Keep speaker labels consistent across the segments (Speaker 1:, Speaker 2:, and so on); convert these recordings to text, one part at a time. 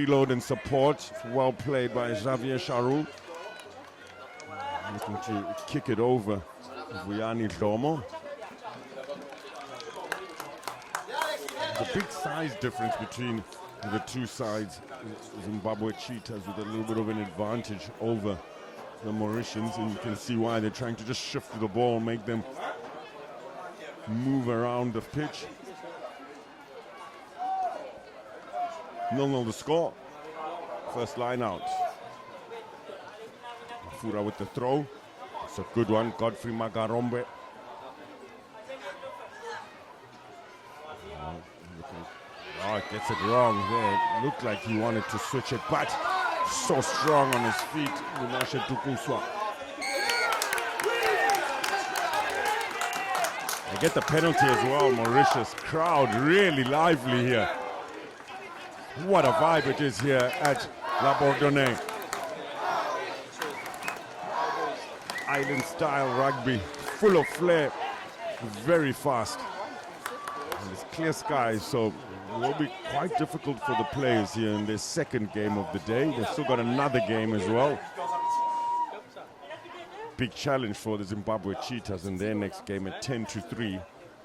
Speaker 1: reload and support. Well played by Xavier Charou. Looking to kick it over Vuyani Dlomo. There's a big size difference between the two sides. Zimbabwe Cheetahs with a little bit of an advantage over the Mauritians, and you can see why they're trying to just shift the ball, make them move around the pitch. 0-0 the score. First line out. Fura with the throw. It's a good one. Godfrey Magarombe. Oh, it gets it wrong there. It looked like he wanted to switch it, but so strong on his feet. Lunashe Tukuswa. They get the penalty as well, Mauritius. Crowd really lively here. What a vibe it is here at La Bourdonnais. Island style rugby, full of flair, very fast. And it's clear skies, so it will be quite difficult for the players here in their second game of the day. They've still got another game as well. Big challenge for the Zimbabwe Cheetahs in their next game at 10-3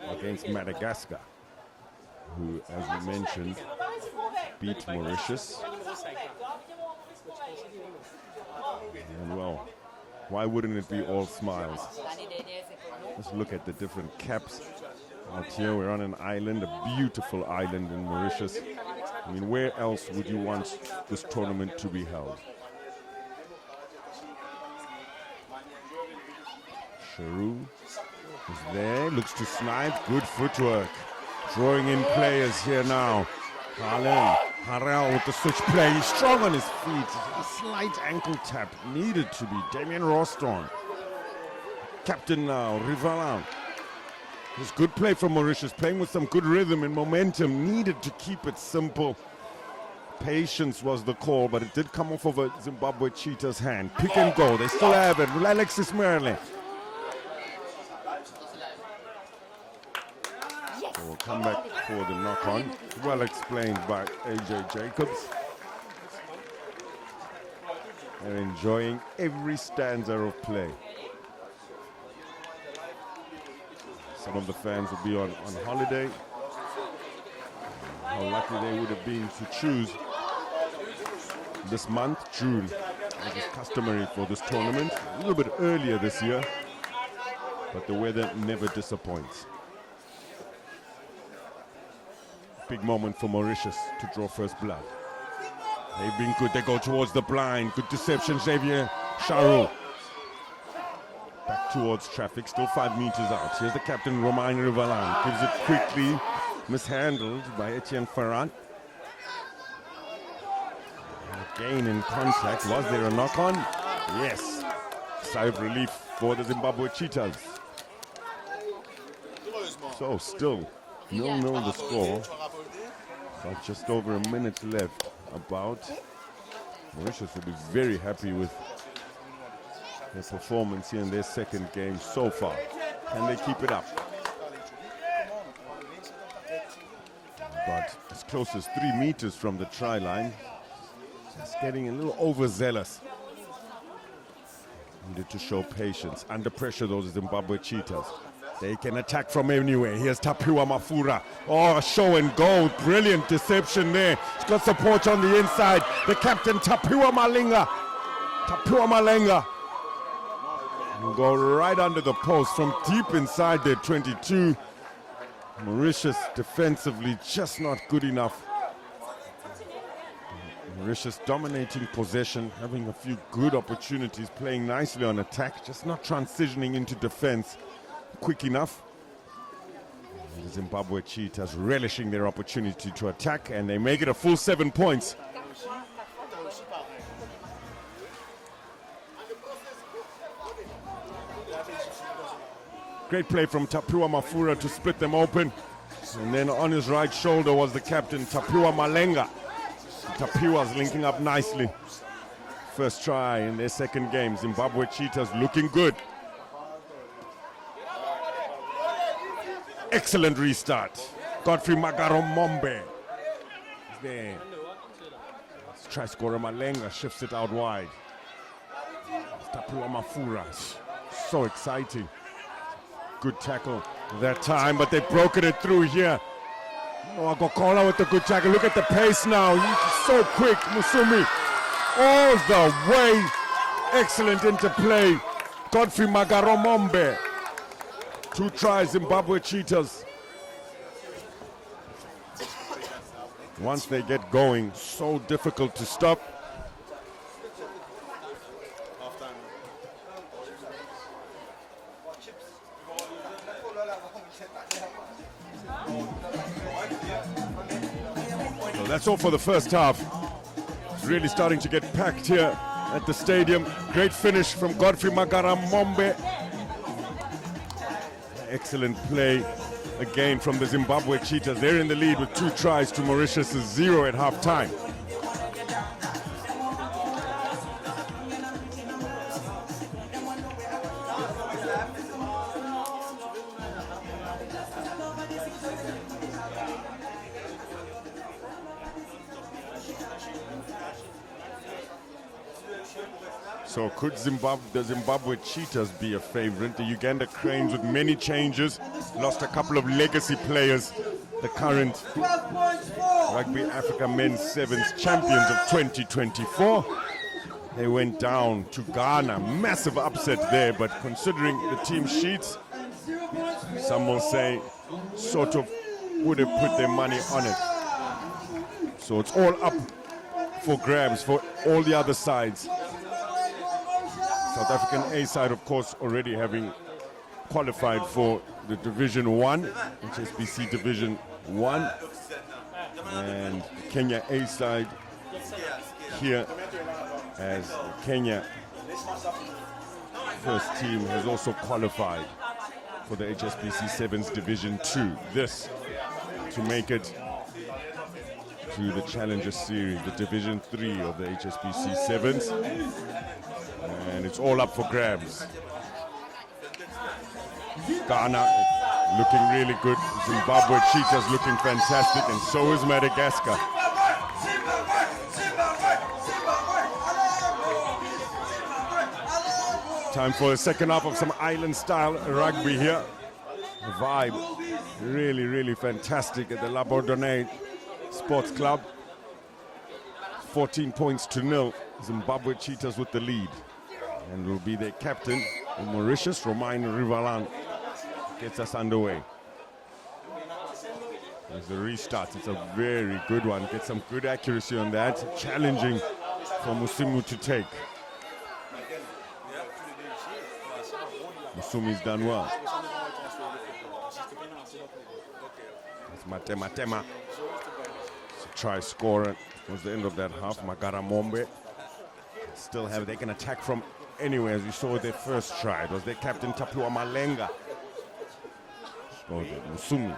Speaker 1: against Madagascar, who, as we mentioned, beat Mauritius. And well, why wouldn't it be all smiles? Let's look at the different caps. Out here we're on an island, a beautiful island in Mauritius. I mean, where else would you want this tournament to be held? Charou is there, looks to snipe, good footwork. Drawing in players here now. Harel with the switch play, he's strong on his feet. A slight ankle tap needed to be. Damien Roston. Captain now, Rivalan. It's good play from Mauritius, playing with some good rhythm and momentum. Needed to keep it simple. Patience was the call, but it did come off of a Zimbabwe Cheetah's hand. Pick and go, they still have it. Alexis Merlin. So we'll come back for the knock-on. Well explained by AJ Jacobs. They're enjoying every stanza of play. Some of the fans will be on holiday. How lucky they would have been to choose this month, June, as is customary for this tournament. A little bit earlier this year, but the weather never disappoints. Big moment for Mauritius to draw first blood. They've been good, they go towards the blind. Good deception, Xavier Charou. Back towards traffic, still 5 meters out. Here's the captain, Romain Rivalan. Gives it quickly, mishandled by Etienne Ferrand. Again in contact. Was there a knock-on? Yes. Sigh of relief for the Zimbabwe Cheetahs. So still 0-0 the score. But just over a minute left. About. Mauritius will be very happy with their performance here in their second game so far. Can they keep it up? But as close as 3 meters from the try line. Just getting a little overzealous. Needed to show patience. Under pressure, those Zimbabwe Cheetahs. They can attack from anywhere. Here's Tapiwa Mafura. Oh, show and go. Brilliant deception there. He's got support on the inside. The captain, Tapiwa Malenga. Tapiwa Malenga. Will go right under the post from deep inside their 22. Mauritius defensively just not good enough. Mauritius dominating possession, having a few good opportunities, playing nicely on attack, just not transitioning into defense quick enough. The Zimbabwe Cheetahs relishing their opportunity to attack, and they make it a full 7 points. Great play from Tapiwa Mafura to split them open. And then on his right shoulder was the captain, Tapiwa Malenga. Tapiwa's linking up nicely. First try in their second game. Zimbabwe Cheetahs looking good. Excellent restart. Godfrey Magarombe is there. Try scorer Malenga shifts it out wide. Tapua Mafura, so exciting. Good tackle that time, but they've broken it through here. Gokola with the good tackle. Look at the pace now. He's so quick, Musumi. All the way. Excellent interplay. Godfrey Magaromombe. 2 tries, Zimbabwe Cheetahs. Once they get going, so difficult to stop. So that's all for the first half. It's really starting to get packed here at the stadium. Great finish from Godfrey Magaramombe. Excellent play again from the Zimbabwe Cheetahs. They're in the lead with 2 tries to Mauritius' 0 at half-time. So could the Zimbabwe Cheetahs be a favorite? The Uganda Cranes with many changes, lost a couple of legacy players. The current Rugby Africa Men's Sevens champions of 2024. They went down to Ghana, massive upset there, but considering the team sheets, some will say sort of would have put their money on it. So it's all up for grabs for all the other sides. South African A side, of course, already having qualified for the Division 1, HSBC Division 1. And Kenya A side here, as Kenya first team has also qualified for the HSBC 7s Division 2. This to make it to the Challenger Series, the Division 3 of the HSBC 7s. And it's all up for grabs. Ghana looking really good. Zimbabwe Cheetahs looking fantastic, and so is Madagascar. Time for a second half of some island-style rugby here. The vibe really, really fantastic at the La Bourdonnais Sports Club. 14 points to 0. Zimbabwe Cheetahs with the lead. And will be their captain in Mauritius, Romain Rivalan, gets us underway. There's the restart. It's a very good one. Get some good accuracy on that. Challenging for Musimu to take. Musumi's done well. It's Matema. Try scorer was the end of that half. Magaramombe still they can attack from anywhere, as we saw their first try. It was their captain Tapua Malenga. Oh, Musumi.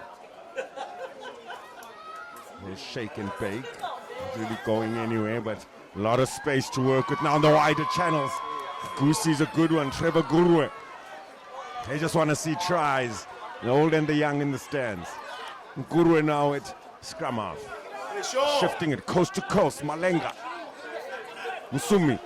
Speaker 1: Little shake and bake. Not really going anywhere, but a lot of space to work with now in the wider channels. Gusi's a good one. Trevor Gurwe. They just want to see tries. The old and the young in the stands. Gurwe now at scrum half. Shifting it coast to coast. Malenga. Musumi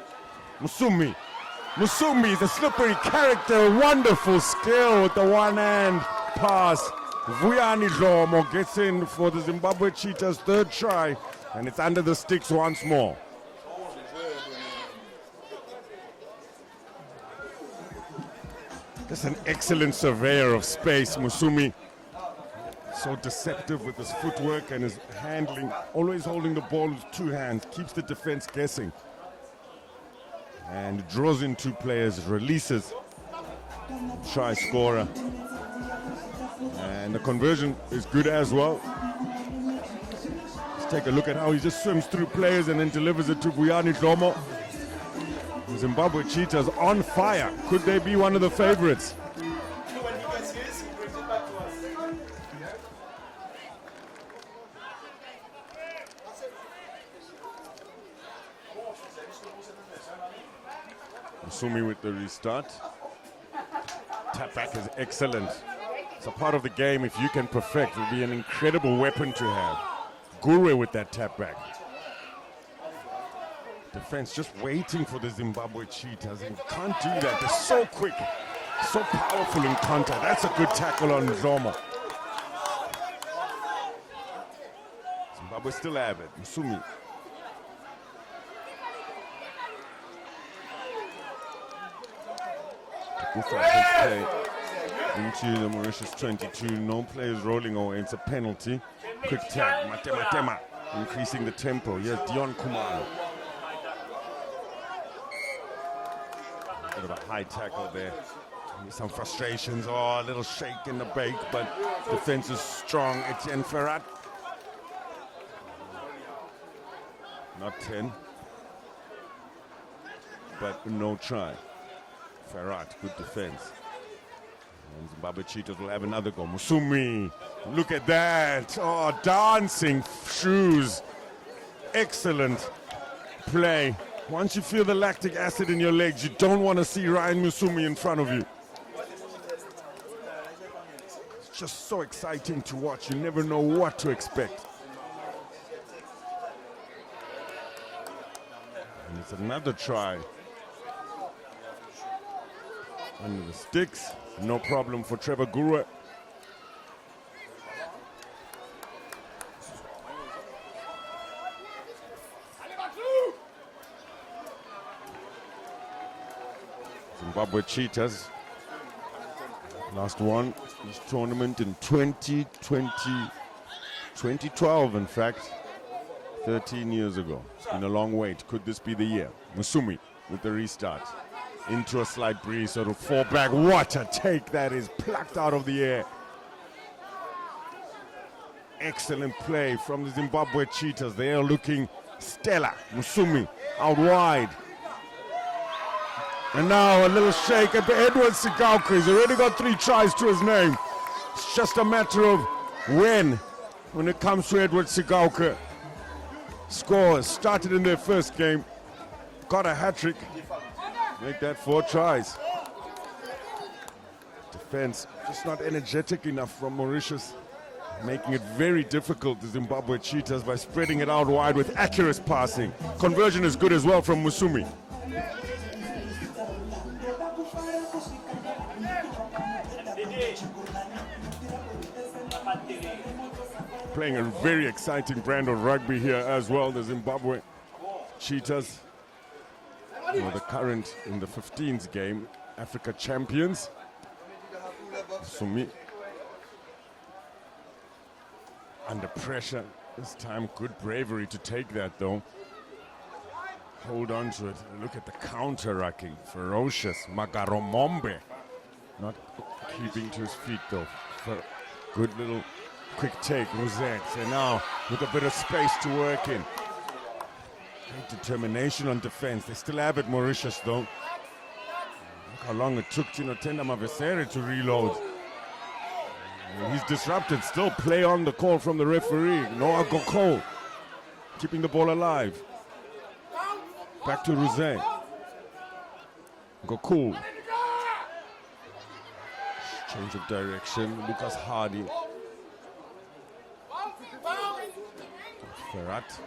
Speaker 1: is a slippery character, wonderful skill with the one-hand pass. Vuyani Dlomo gets in for the Zimbabwe Cheetahs' 3rd try, and it's under the sticks once more. Just an excellent surveyor of space, Musumi. So deceptive with his footwork and his handling, always holding the ball with 2 hands, keeps the defense guessing. And draws in 2 players, releases, try scorer. And the conversion is good as well. Let's take a look at how he just swims through players and then delivers it to Vuyani Dlomo. The Zimbabwe Cheetahs on fire. Could they be one of the favorites? Musumi with the restart. Tap back is excellent. It's a part of the game, if you can perfect, it will be an incredible weapon to have. Gurwe with that tap back. Defense just waiting for the Zimbabwe cheetahs, and can't do that. They're so quick, so powerful in contact. That's a good tackle on Zomo. Zimbabwe still have it. Musumi. This play into the Mauritius 22. No players rolling away. It's a penalty. Quick tag. Matema increasing the tempo. Yes, Dion Kumalo. Bit of a high tackle there. Some frustrations. Oh, a little shake in the bake, but defense is strong. Etienne Ferrat. Not 10, but no try. Ferrat, good defense. And Zimbabwe Cheetahs will have another go. Musumi, look at that. Oh, dancing shoes. Excellent play. Once you feel the lactic acid in your legs, you don't want to see Ryan Musumi in front of you. It's just so exciting to watch. You never know what to expect. And it's another try. Under the sticks, no problem for Trevor Gurwe. Zimbabwe Cheetahs last won this tournament in 2012 in fact, 13 years ago. It's been a long wait. Could this be the year? Musumi with the restart. Into a slight breeze, so it'll fall back. What a take that is, plucked out of the air. Excellent play from the Zimbabwe Cheetahs. They are looking stellar. Musumi out wide. And now a little shake at Edward Sigauka. He's already got 3 tries to his name. It's just a matter of when it comes to Edward Sigauka. Scores started in their first game, got a hat-trick. Make that 4 tries. Defense just not energetic enough from Mauritius, making it very difficult, the Zimbabwe Cheetahs, by spreading it out wide with accurate passing. Conversion is good as well from Musumi. Playing a very exciting brand of rugby here as well, the Zimbabwe Cheetahs. Well, the current in the 15s game, Africa champions. Sumi under pressure this time. Good bravery to take that though. Hold on to it. Look at the counter-rucking. Ferocious. Magaromombe not keeping to his feet though. For good little quick take. Rosette. And now with a bit of space to work in. Great determination on defense. They still have it, Mauritius, though. Look how long it took Tinotenda Mavesere to reload. And he's disrupted. Still play on the call from the referee. Noah Goko keeping the ball alive. Back to Rosé. Goku. Change of direction. Lucas Hardy. Ferrat.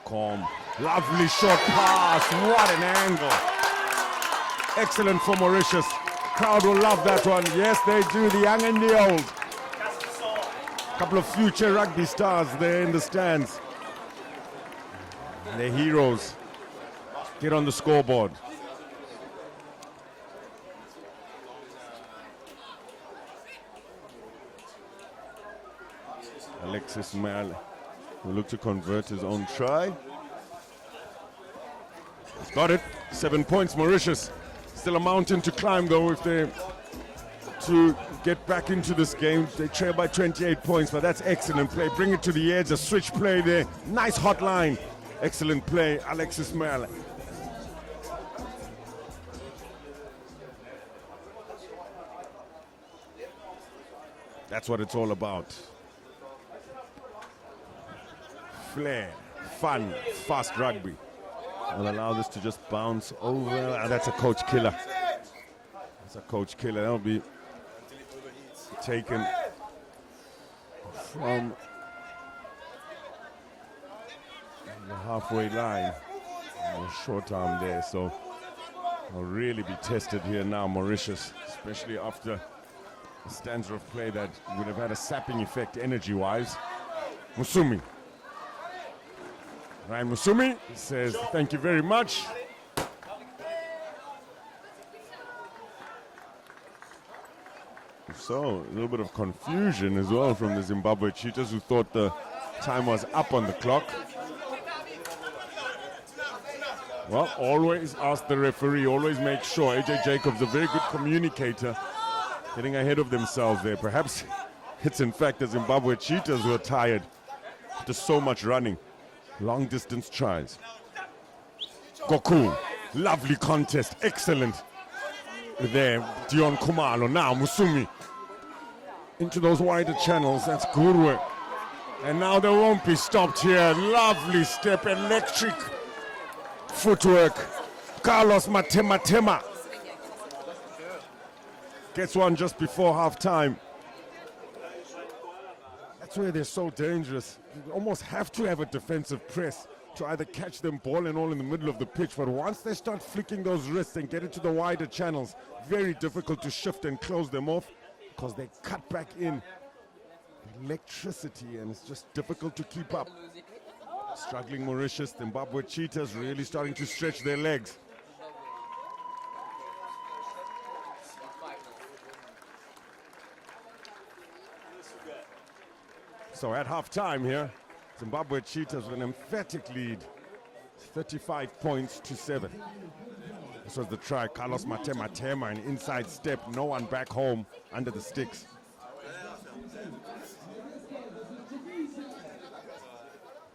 Speaker 1: Calm. Lovely short pass. What an angle. Excellent for Mauritius. Crowd will love that one. Yes, they do. The young and the old. Couple of future rugby stars there in the stands. Their heroes get on the scoreboard. Alexis Mal will look to convert his own try. He's got it. 7 points, Mauritius. Still a mountain to climb though if they to get back into this game. They trail by 28 points, but that's excellent play. Bring it to the edge, a switch play there. Nice hot line. Excellent play, Alexis Mal. That's what it's all about. Flair, fun, fast rugby. Will allow this to just bounce over. That's a coach killer. That's a coach killer. That'll be taken from the halfway line. Short arm there, so will really be tested here now, Mauritius, especially after a stanza of play that would have had a sapping effect energy-wise. Musumi. Ryan Musumi says, thank you very much. So, a little bit of confusion as well from the Zimbabwe cheetahs who thought the time was up on the clock. Well, always ask the referee, always make sure. AJ Jacobs, a very good communicator, getting ahead of themselves there. Perhaps it's in fact the Zimbabwe cheetahs who are tired after so much running. Long distance tries. Goku, lovely contest, excellent. There, Dion Kumalo, now Musumi. Into those wider channels, that's good work. And now they won't be stopped here. Lovely step, electric footwork. Carlos Matema gets one just before halftime. That's where they're so dangerous. You almost have to have a defensive press to either catch them ball and all in the middle of the pitch. But once they start flicking those wrists and get into the wider channels, very difficult to shift and close them off because they cut back in. Electricity, and it's just difficult to keep up. Struggling Mauritius, Zimbabwe cheetahs really starting to stretch their legs. So at halftime here, Zimbabwe cheetahs with an emphatic lead, 35 points to 7. This was the try, Carlos Matema, an inside step, no one back home under the sticks.